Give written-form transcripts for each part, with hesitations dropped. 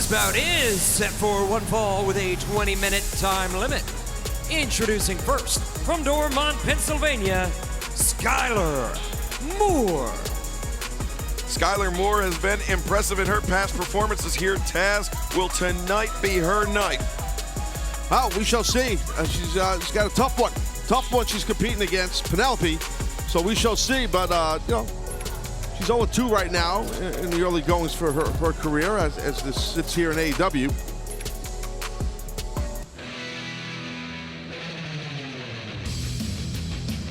This bout is set for one fall with a 20-minute time limit. Introducing first, from Dormont, Pennsylvania, SKYLER Moore. SKYLER Moore has been impressive in her past performances here. Taz, will tonight be her night? Well, we shall see. She's got a tough one. Tough one she's competing against, Penelope. So we shall see, but, you know, she's 0-2 right now in the early goings for her career as this sits here in AEW.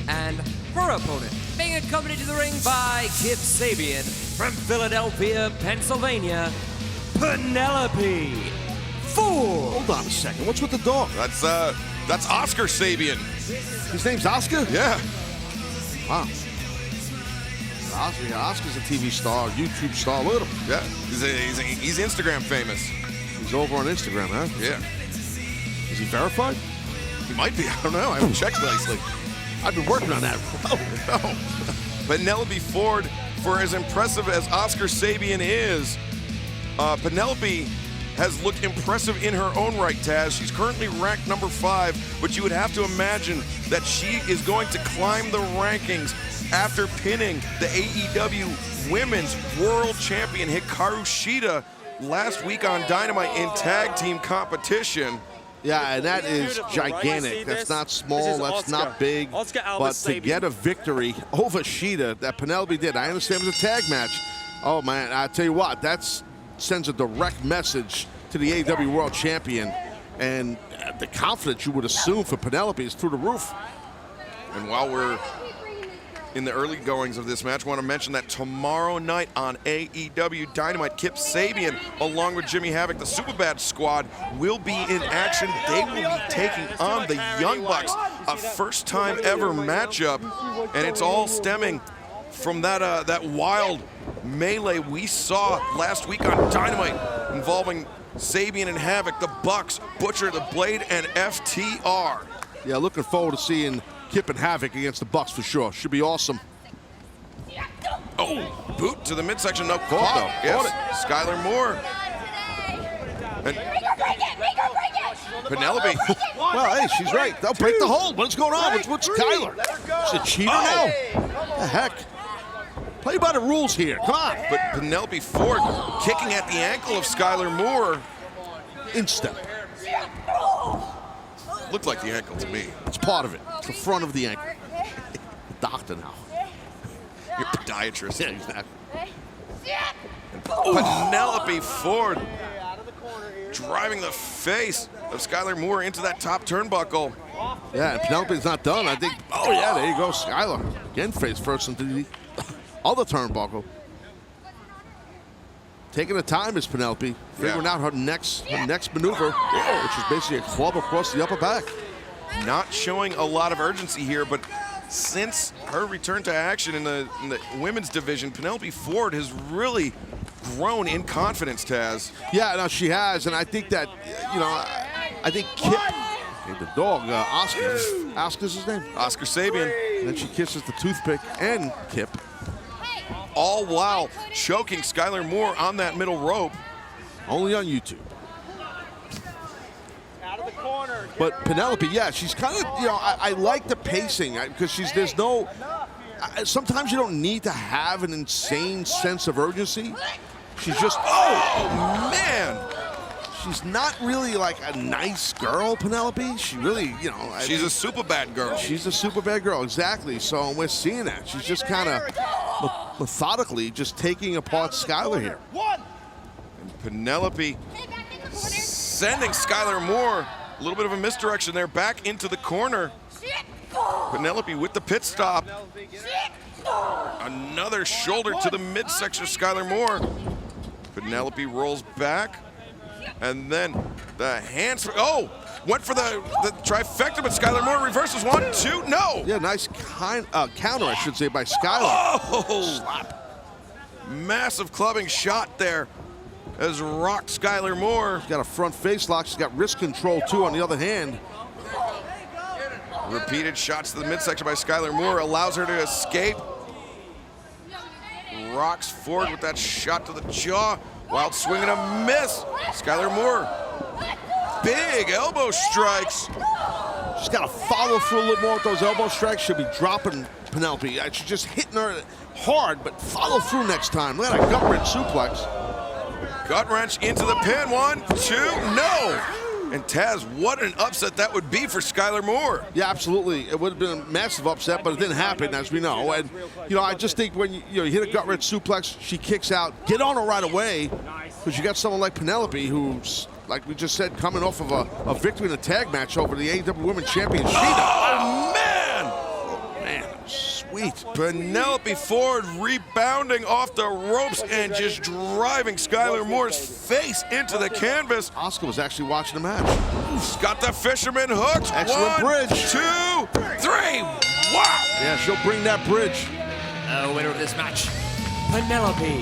And her opponent, being accompanied to the ring by Kip Sabian from Philadelphia, Pennsylvania, Penelope Ford. Hold on a second. What's with the dog? That's Oscar Sabian. His name's Oscar? Yeah. Wow. Oscar's a TV star, YouTube star. Look at him. Yeah. He's Instagram famous. He's over on Instagram, huh? Yeah. Is he verified? He might be. I don't know. I haven't checked lately. I've been working on that. Oh, no. Penelope Ford, for as impressive as Oscar Sabian is, Penelope has looked impressive in her own right, Taz. She's currently ranked number 5, but you would have to imagine that she is going to climb the rankings after pinning the AEW Women's World Champion Hikaru Shida last week on Dynamite in tag team competition. Yeah, and that is gigantic. That's not small, that's not big. But to get a victory over Shida that Penelope did, I understand it was a tag match. Oh, man, I tell you what, that sends a direct message to the AEW World Champion. And the confidence you would assume for Penelope is through the roof. And while we're in the early goings of this match, I want to mention that tomorrow night on AEW Dynamite, Kip Sabian, along with Jimmy Havoc, the Superbad Squad, will be in action. They will be taking on the Young Bucks, a first-time ever matchup, and it's all stemming from that wild melee we saw last week on Dynamite involving Sabian and Havoc, the Bucks, Butcher, the Blade, and FTR. Yeah, looking forward to seeing Kip and Havoc against the Bucks for sure. Should be awesome. Oh, boot to the midsection. No call, though. Yes, SKYLER Moore. And Penelope. Well, hey, she's right. They'll break the hold. What's going on? What's SKYLER? She's a cheater now? What the heck? Play by the rules here. Come on. But Penelope Ford kicking at the ankle of SKYLER Moore. Instep. Looked like the ankle to me. It's part of it. It's the front of the ankle. Doctor now. You're a podiatrist. Yeah, exactly. Penelope Ford driving the face of SKYLER Moore into that top turnbuckle. Yeah, and Penelope's not done. I think, oh yeah, there you go, SKYLER. Again, face first into the other turnbuckle. Taking the time is Penelope, figuring out her next maneuver, which is basically a club across the upper back. Not showing a lot of urgency here, but since her return to action in the women's division, Penelope Ford has really grown in confidence, Taz. Yeah, no, she has, and I think that, you know, I think Kip, the dog, Oscar's his name? Oscar Sabian. And then she kisses the toothpick and Kip. All while choking SKYLER Moore on that middle rope. Only on YouTube. But Penelope, yeah, she's kind of, you know, I like the pacing because sometimes you don't need to have an insane sense of urgency. She's just, oh man. She's not really like a nice girl, Penelope. She really, you know. She's a super bad girl. She's a super bad girl, exactly. So we're seeing that. She's just kind of methodically just taking apart SKYLER here. And Penelope sending SKYLER Moore, a little bit of a misdirection there, back into the corner. Penelope with the pit stop. Another shoulder to the midsection of SKYLER Moore. Penelope rolls back. And then the hands, went for the trifecta, but SKYLER Moore reverses 1, 2, no! Yeah, nice counter, I should say, by SKYLER. Oh! Slap. Massive clubbing shot there as rocked SKYLER Moore. She's got a front face lock. She's got wrist control, too, on the other hand. Repeated shots to the midsection by SKYLER Moore allows her to escape. Rocks forward with that shot to the jaw. Wild swing and a miss. Skyler Moore. Big elbow strikes. She's got to follow through a little more with those elbow strikes. She'll be dropping Penelope. She's just hitting her hard, but follow through next time. Look at that gut wrench suplex. Gut wrench into the pin. 1, 2, no. And Taz, what an upset that would be for Skyler Moore. Yeah, absolutely. It would have been a massive upset, but it didn't happen, as we know. And, you know, I just think when you hit a gut wrench suplex, she kicks out. Get on her right away, because you got someone like Penelope who's, like we just said, coming off of a victory in a tag match over the AEW Women's Champion, Sheeta. Oh, man! Man, sweet. Penelope Ford rebounding off the ropes and just driving Skyler Moore's face into the canvas. Asuka was actually watching the match. She's got the fisherman hooked. Excellent 1, bridge. 2, 3. Wow! Yeah, she'll bring that bridge. Winner of this match, Penelope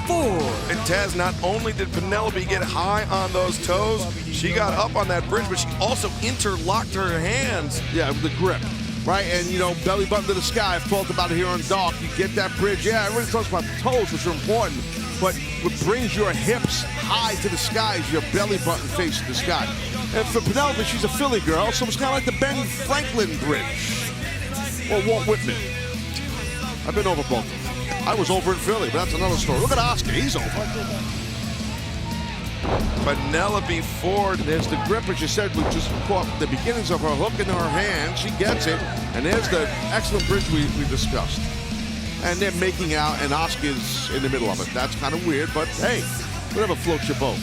Ford. And Taz, not only did Penelope get high on those toes, she got up on that bridge, but she also interlocked her hands. Yeah, with the grip. Right, and you know, belly button to the sky. I've talked about it here on Dark. You get that bridge. Yeah, everybody talks about the toes, which are important, but what brings your hips high to the sky is your belly button facing the sky. And for Penelope, she's a Philly girl, so it's kind of like the Ben Franklin Bridge or Walt Whitman. I've been over both. I was over in Philly, but that's another story. Look at Asuka, he's over. Penelope Ford. There's the grip, as you said, we just caught the beginnings of her hook in her hand. She gets it, and there's the excellent bridge we discussed. And they're making out, and Asuka's in the middle of it. That's kind of weird, but hey, whatever floats your boat.